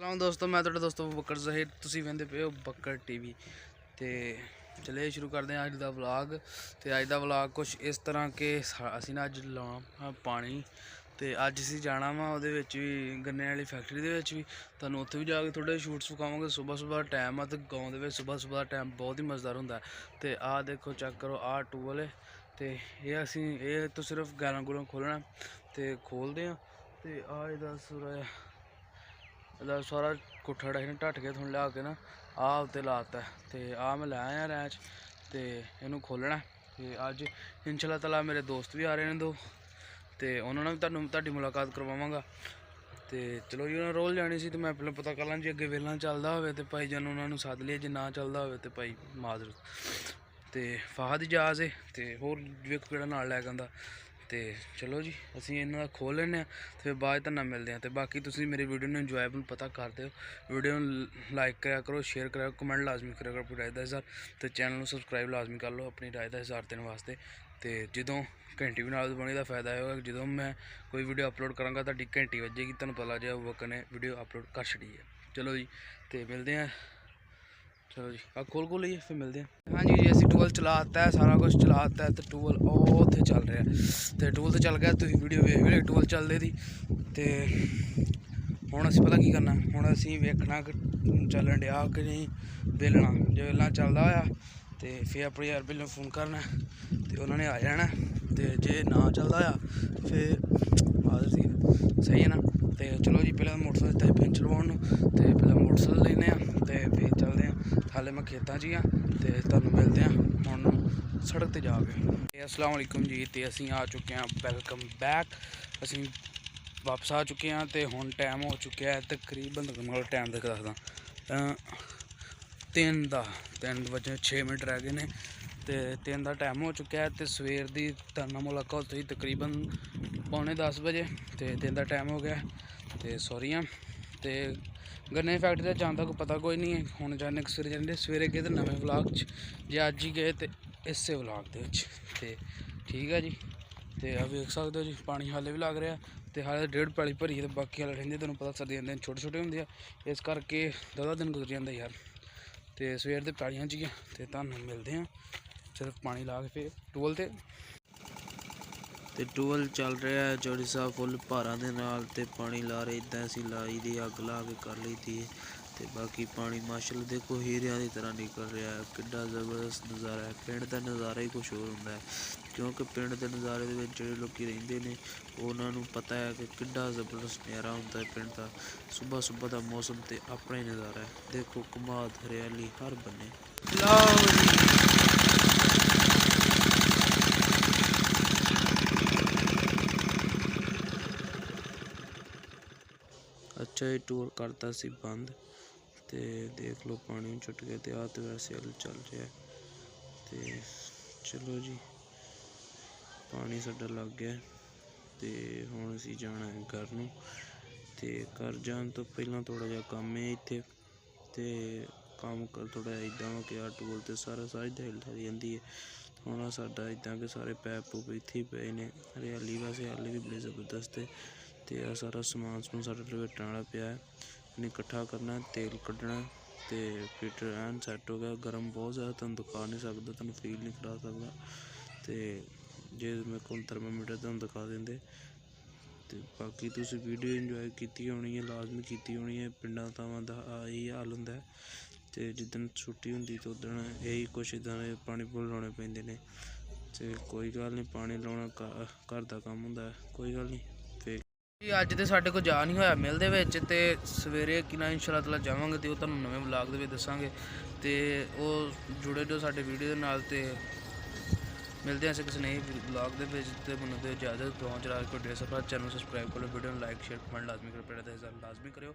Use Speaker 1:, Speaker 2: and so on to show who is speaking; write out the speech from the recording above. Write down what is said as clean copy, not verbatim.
Speaker 1: ਸਲਾਮ ਦੋਸਤੋ, मैं ਤੁਹਾਡਾ ਦੋਸਤ ਬੱਕਰ ਜ਼ਹੀਰ। ਤੁਸੀਂ ਵੇਖਦੇ ਪਏ ਹੋ ਬੱਕਰ ਟੀਵੀ। ਤੇ ਚਲੇ ਸ਼ੁਰੂ ਕਰਦੇ ਹਾਂ ਅੱਜ ਦਾ ਵਲੌਗ। ਤੇ ਅੱਜ ਦਾ ਵਲੌਗ ਕੁਛ ਇਸ ਤਰ੍ਹਾਂ ਕਿ ਅਸੀਂ ਨਾ ਅੱਜ ਲਾਉਣਾ ਪਾਣੀ, ਤੇ ਅੱਜ ਅਸੀਂ ਜਾਣਾ ਵਾ ਉਹਦੇ ਵਿੱਚ ਵੀ ਗੰਨੇ ਵਾਲੀ ਫੈਕਟਰੀ ਦੇ ਵਿੱਚ ਵੀ। ਤੁਹਾਨੂੰ ਉੱਥੇ ਵੀ ਜਾ ਕੇ ਥੋੜ੍ਹੇ ਸ਼ੂਟਸ ਵਿਖਾਵਾਂਗੇ। ਸੁਬਾਹ ਟਾਈਮ ਆ, ਤੇ ਗਾਉਂ ਦੇ ਵਿੱਚ ਸੁਬਾਹ ਦਾ ਟਾਈਮ ਬਹੁਤ ਹੀ ਮਜ਼ੇਦਾਰ ਹੁੰਦਾ। ਤੇ ਆਹ ਦੇਖੋ, ਚੈੱਕ ਕਰੋ, ਆਹ ਟੂਬਲ ਹੈ। ਤੇ ਇਹ ਅਸੀਂ ਇਹ ਤੋਂ ਸਿਰਫ ਗਾਲਾਂ ਗੂਲਾਂ ਖੋਲ੍ਹਣਾ ਤੇ ਖੋਲ੍ਹਦੇ ਹਾਂ। ਤੇ ਆਹ ਇਹਦਾ ਸਾਰਾ ਕੁੱਠੜ ਇਹਨੇ ਢੱਟ ਕੇ ਤੁਹਾਨੂੰ ਲਿਆ ਕੇ ਨਾ ਆਹ ਉੱਤੇ ਲਾਤਾ। ਤੇ ਆਹ ਮੈਂ ਲੈ ਆਇਆ ਰੈਂਚ, ਤੇ ਇਹਨੂੰ ਖੋਲ੍ਹਣਾ। ਤੇ ਅੱਜ ਇੰਸ਼ਾ ਅੱਲਾਹ ਮੇਰੇ ਦੋਸਤ ਵੀ ਆ ਰਹੇ ਨੇ ਦੋ, ਤੇ ਉਹਨਾਂ ਨਾਲ ਵੀ ਤੁਹਾਡੀ ਮੁਲਾਕਾਤ ਕਰਵਾਵਾਂਗਾ। ਤੇ ਚਲੋ ਜੀ, ਉਹਨਾਂ ਰੋਲ ਜਾਣੀ ਸੀ, ਤੇ ਮੈਂ ਪਹਿਲਾਂ ਪਤਾ ਕਰ ਲਾਂ ਜੀ ਅੱਗੇ ਵੇਲਣਾ ਚੱਲਦਾ ਹੋਵੇ ਤੇ ਭਾਈ ਜਾਨ ਉਹਨਾਂ ਨੂੰ ਸੱਦ ਲਈਏ, ਜੇ ਨਾ ਚੱਲਦਾ ਹੋਵੇ ਤੇ ਭਾਈ ਮਾਜ਼ਰਤ। ਤੇ ਫਾਹਦ ਇਜਾਜ਼ ਹੈ, ਤੇ ਹੋਰ ਵੇਖੋ ਕਿਹੜਾ ਨਾਲ ਲੈ ਕੇ ਆਉਂਦਾ। ਤੇ ਚਲੋ ਜੀ, ਅਸੀਂ ਇਹਨਾਂ ਦਾ ਖੋਲ੍ਹ ਲੈਂਦੇ ਹਾਂ, ਤੇ ਫਿਰ ਬਾਅਦ ਤੁਹਾਨੂੰ ਮਿਲਦੇ ਹਾਂ। ਤੇ ਬਾਕੀ ਤੁਸੀਂ ਮੇਰੀ ਵੀਡੀਓ ਨੂੰ ਇੰਜੋਏਬਲ ਪਤਾ ਕਰ ਦਿਓ। ਵੀਡੀਓ ਨੂੰ ਲਾਈਕ ਕਰਿਆ ਕਰੋ, ਸ਼ੇਅਰ ਕਰਿਆ ਕਰੋ, ਕਮੈਂਟ ਲਾਜ਼ਮੀ ਕਰਿਆ ਕਰੋ ਆਪਣੀ ਰਾਏ ਦਾ ਇਜ਼ਹਾਰ। ਤੇ ਚੈਨਲ ਨੂੰ ਸਬਸਕ੍ਰਾਈਬ ਲਾਜ਼ਮੀ ਕਰ ਲਓ ਆਪਣੀ ਰਾਏ ਦਾ ਇਜ਼ਹਾਰ ਦੇਣ ਵਾਸਤੇ। ਤੇ ਜਦੋਂ ਘੰਟੀ ਵੀ ਨਾਲ ਬਣੀ ਦਾ ਫਾਇਦਾ ਹੋਏਗਾ, ਜਦੋਂ ਮੈਂ ਕੋਈ ਵੀਡੀਓ ਅਪਲੋਡ ਕਰਾਂਗਾ ਤੁਹਾਡੀ ਘੰਟੀ ਵੱਜੇਗੀ, ਤੁਹਾਨੂੰ ਪਤਾ ਲੱਗ ਜਾਏਗਾ ਬੱਕਰ ਨੇ ਵੀਡੀਓ ਅਪਲੋਡ ਕਰ ਛੱਡੀ ਹੈ। ਚਲੋ ਜੀ, ਤੇ ਮਿਲਦੇ ਹਾਂ। ਚਲੋ ਜੀ, ਆ ਖੋਲ ਲਈਏ, ਫਿਰ ਮਿਲਦੇ ਹਾਂ। ਹਾਂਜੀ ਜੀ, ਅਸੀਂ ਟੂਲ ਚਲਾ ਦਿੱਤਾ, ਸਾਰਾ ਕੁਛ ਚਲਾ ਦਿੱਤਾ। ਤੇ ਟੂਲ ਉਹ ਉੱਥੇ ਚੱਲ ਰਿਹਾ, ਤੇ ਟੂਲ ਤੇ ਚੱਲ ਗਿਆ। ਤੁਸੀਂ ਵੀਡੀਓ ਵੇਖ ਵੀ ਟੂਲ ਚੱਲਦੇ ਦੀ। ਤੇ ਹੁਣ ਅਸੀਂ ਪਤਾ ਕੀ ਕਰਨਾ, ਹੁਣ ਅਸੀਂ ਵੇਖਣਾ ਕਿ ਚੱਲਣ ਡਿਆ ਕਿ ਨਹੀਂ ਵੇਲਣਾ। ਜੇ ਵੇਲਣਾ ਚੱਲਦਾ ਹੋਇਆ ਤੇ ਫਿਰ ਆਪਣੇ ਯਾਰ ਬੇਲੀ ਨੂੰ ਫੋਨ ਕਰਨਾ, ਤੇ ਉਹਨਾਂ ਨੇ ਆ ਜਾਣਾ। ਤੇ ਜੇ ਨਾ ਚੱਲਦਾ ਹੋਇਆ ਫਿਰ ਆਦਰ ਸੀ, ਸਹੀ ਹੈ ਨਾ। ਤੇ ਚਲੋ ਜੀ, ਪਹਿਲਾਂ ਮੋਟਰਸਾਈਕਲ ਤੇ ਪੈਂਚਰ ਲਵਾਉਣ ਨੂੰ, ਤੇ ਪਹਿਲਾਂ ਮੋਟਰਸਾਈਕਲ ਲੈਂਦੇ ਹਾਂ, ਤੇ ਫਿਰ ਚੱਲਦੇ ਹਾਂ। ਹਾਲੇ ਮੈਂ ਖੇਤਾਂ 'ਚ ਹੀ ਹਾਂ, ਤੇ ਤੁਹਾਨੂੰ ਮਿਲਦੇ ਹਾਂ ਹੁਣ ਸੜਕ 'ਤੇ ਜਾ ਕੇ। ਅਸਲਾਮ ਵਾਲੇਕੁਮ ਜੀ। ਤੇ ਅਸੀਂ ਆ ਚੁੱਕੇ ਹਾਂ, ਵੈਲਕਮ ਬੈਕ। ਅਸੀਂ ਵਾਪਸ ਆ ਚੁੱਕੇ ਹਾਂ, ਤੇ ਹੁਣ ਟਾਈਮ ਹੋ ਚੁੱਕਿਆ ਤਕਰੀਬਨ, ਮਤਲਬ ਟਾਈਮ ਦੇਖ ਦੱਸਦਾ, 3 ਵਜੇ 6 ਮਿੰਟ ਰਹਿ ਗਏ ਨੇ। ਤੇ 3 ਦਾ ਟਾਈਮ ਹੋ ਚੁੱਕਿਆ, ਤੇ ਸਵੇਰ ਦੀ ਧਰਨਾ ਮੁਲਾਕਾਤ ਹੋਈ ਤਕਰੀਬਨ 9:45 ਵਜੇ, ਤੇ 3 ਦਾ ਟਾਈਮ ਹੋ ਗਿਆ। ਤੇ ਸੌਰੀ ਆ। ਤੇ ਗੰਨੇ ਫੈਕਟਰੀ ਦਾ ਜਾਣ ਦਾ ਕੋਈ ਪਤਾ ਕੋਈ ਨਹੀਂ ਹੈ। ਹੁਣ ਜਾਣੇ ਸਵੇਰੇ ਜਾਂਦੇ, ਸਵੇਰੇ ਗਏ ਤੇ ਨਵੇਂ ਵਲਾਗ 'ਚ, ਜੇ ਅੱਜ ਹੀ ਗਏ ਤੇ ਇਸੇ ਵਲਾਗ ਦੇ ਵਿੱਚ। ਤੇ ਠੀਕ ਹੈ ਜੀ। ਤੇ ਆ ਵੇਖ ਸਕਦੇ ਹੋ ਜੀ, ਪਾਣੀ ਹਾਲੇ ਵੀ ਲੱਗ ਰਿਹਾ। ਤੇ ਹਾਲੇ 1.5 ਪੈਲੀ ਭਰੀ, ਤੇ ਬਾਕੀ ਹਾਲੇ ਰਹਿੰਦੇ। ਤੁਹਾਨੂੰ ਪਤਾ ਸਰਦੀਆਂ ਦੇ ਦਿਨ ਛੋਟੇ ਹੁੰਦੇ ਆ, ਇਸ ਕਰਕੇ 10 ਦਿਨ ਗੁਜ਼ਰ ਜਾਂਦਾ ਯਾਰ। ਤੇ ਸਵੇਰ ਦੇ ਪੈਲੀਆਂ 'ਚ ਹੀ ਆ, ਤੇ ਤੁਹਾਨੂੰ ਮਿਲਦੇ ਹਾਂ ਸਿਰਫ ਪਾਣੀ ਲਾ ਕੇ ਫਿਰ ਟੂਲ ਤੇ। ਤੇ ਟੂਲ ਚੱਲ ਰਿਹਾ ਚੌੜੀ ਸਾਹਿਬ ਫੁੱਲ ਭਾਰਾਂ ਦੇ ਨਾਲ, ਤੇ ਪਾਣੀ ਲਾ ਰਹੇ ਇੱਦਾਂ ਅਸੀਂ ਲਾਈ ਦੀ, ਅੱਗ ਲਾ ਕੇ ਕਰ ਲਈ ਦੀ। ਤੇ ਬਾਕੀ ਪਾਣੀ ਮਾਸ਼ਾਅੱਲਾ ਦੇਖੋ ਹੀਰਿਆਂ ਦੀ ਤਰ੍ਹਾਂ ਨਿਕਲ ਰਿਹਾ ਹੈ। ਕਿੱਡਾ ਜ਼ਬਰਦਸਤ ਨਜ਼ਾਰਾ ਹੈ। ਪਿੰਡ ਦਾ ਨਜ਼ਾਰਾ ਹੀ ਕੁਛ ਹੋਰ ਹੁੰਦਾ ਹੈ, ਕਿਉਂਕਿ ਪਿੰਡ ਦੇ ਨਜ਼ਾਰੇ ਦੇ ਵਿੱਚ ਜਿਹੜੇ ਲੋਕ ਰਹਿੰਦੇ ਨੇ ਉਹਨਾਂ ਨੂੰ ਪਤਾ ਹੈ ਕਿ ਕਿੱਡਾ ਜ਼ਬਰਦਸਤ ਨਜ਼ਾਰਾ ਹੁੰਦਾ ਹੈ ਪਿੰਡ ਦਾ। ਸੁਬਾਹ ਦਾ ਮੌਸਮ ਤੇ ਆਪਣਾ ਹੀ ਨਜ਼ਾਰਾ ਹੈ। ਦੇਖੋ ਕਮਾਦ, ਹਰਿਆਲੀ ਹਰ ਬੰਨੇ। ਅੱਛਾ, ਇਹ ਟੂਰ ਕਰਤਾ ਸੀ ਬੰਦ, ਤੇ ਦੇਖ ਲਓ ਪਾਣੀ ਛੁੱਟ ਗਿਆ। ਤੇ ਆਹ ਤੇ ਵੈਸੇ ਹਲ ਚੱਲ ਰਿਹਾ। ਤੇ ਚਲੋ ਜੀ, ਪਾਣੀ ਸਾਡਾ ਲੱਗ ਗਿਆ, ਤੇ ਹੁਣ ਅਸੀਂ ਜਾਣਾ ਹੈ ਘਰ ਨੂੰ। ਤੇ ਘਰ ਜਾਣ ਤੋਂ ਪਹਿਲਾਂ ਥੋੜ੍ਹਾ ਜਿਹਾ ਕੰਮ ਹੈ ਇੱਥੇ। ਤੇ ਕੰਮ ਕਰ ਥੋੜ੍ਹਾ ਜਿਹਾ ਇੱਦਾਂ ਵਾ ਕਿ ਆਹ ਟੂਲ ਤੇ ਸਾਰੀ ਦਿਹਾੜੀ ਲੱਗ ਜਾਂਦੀ ਹੈ। ਹੁਣ ਸਾਡਾ ਇੱਦਾਂ ਕਿ ਸਾਰੇ ਪੈਪ ਪੂਪ ਇੱਥੇ ਹੀ ਪਏ ਨੇ। ਹਰਿਆਲੀ ਵੈਸੇ ਹਾਲੇ ਵੀ ਬੜੀ ਜ਼ਬਰਦਸਤ ਹੈ। ਤੇ ਆਹ ਸਾਰਾ ਸਮਾਨ ਸਾਡਾ ਲਪੇਟਣ ਵਾਲਾ ਪਿਆ ਹੈ, ਇਹਨੇ ਇਕੱਠਾ ਕਰਨਾ, ਤੇਲ ਕੱਢਣਾ। ਤੇ ਫੀਟਰ ਐਨ ਸੈੱਟ ਹੋ ਗਿਆ। ਗਰਮ ਬਹੁਤ ਜ਼ਿਆਦਾ, ਤੁਹਾਨੂੰ ਦਿਖਾ ਨਹੀਂ ਸਕਦਾ, ਤੁਹਾਨੂੰ ਫੀਲ ਨਹੀਂ ਕਰਾ ਸਕਦਾ। ਤੇ ਜੇ ਮੇਰੇ ਕੋਲ ਥਰਮਾਮੀਟਰ ਤੁਹਾਨੂੰ ਦਿਖਾ ਦਿੰਦੇ। ਤੇ ਬਾਕੀ ਤੁਸੀਂ ਵੀਡੀਓ ਇੰਜੋਏ ਕੀਤੀ ਹੋਣੀ ਹੈ, ਲਾਜ਼ਮੀ ਕੀਤੀ ਹੋਣੀ ਹੈ। ਪਿੰਡਾਂ ਥਾਵਾਂ ਦਾ ਇਹੀ ਹਾਲ ਹੁੰਦਾ ਹੈ। ਤੇ ਜਿੱਦਣ ਛੁੱਟੀ ਹੁੰਦੀ ਤਾਂ ਉੱਦਣ ਇਹੀ ਕੁਛ ਇੱਦਾਂ ਦੇ ਪਾਣੀ ਪੂਣੀ ਲਾਉਣੇ ਪੈਂਦੇ ਨੇ। ਤੇ ਕੋਈ ਗੱਲ ਨਹੀਂ, ਪਾਣੀ ਲਾਉਣਾ ਘਰ ਦਾ ਕੰਮ ਹੁੰਦਾ ਹੈ, ਕੋਈ ਗੱਲ ਨਹੀਂ। ਫਿਰ ਅੱਜ ਤੇ ਸਾਡੇ ਕੋਲ ਜਾ ਨਹੀਂ ਹੋਇਆ ਮਿਲ ਦੇ ਵਿੱਚ, ਤੇ ਸਵੇਰੇ ਕਿਨਾ ਇੰਸ਼ਾ ਅੱਲਾਹ ਜਾਵਾਂਗੇ, ਤੇ ਉਹ ਤੁਹਾਨੂੰ ਨਵੇਂ ਵਲਾਗ ਦੇ ਵਿੱਚ ਦੱਸਾਂਗੇ। ਤੇ ਉਹ ਜੁੜੇ ਜੋ ਸਾਡੇ ਵੀਡੀਓ ਦੇ ਨਾਲ। ਤੇ ਮਿਲਦੇ ਹਾਂ ਕਿਸੇ ਨਏ ਵਲਾਗ ਦੇ ਵਿੱਚ। ਤੇ ਮੈਨੂੰ ਦਿਓ ਇਜਾਜ਼ਤ, ਦੁਆ ਚ ਰਾਜ ਕੋ ਢੇਰ ਸਾਰਾ। ਚੈਨਲ ਨੂੰ ਸਬਸਕ੍ਰਾਈਬ ਕਰੋ, ਵੀਡੀਓ ਨੂੰ ਲਾਈਕ ਸ਼ੇਅਰ ਕਮੈਂਟ ਲਾਜ਼ਮੀ ਕਰੋ, ਲਾਜ਼ਮੀ ਕਰਿਓ।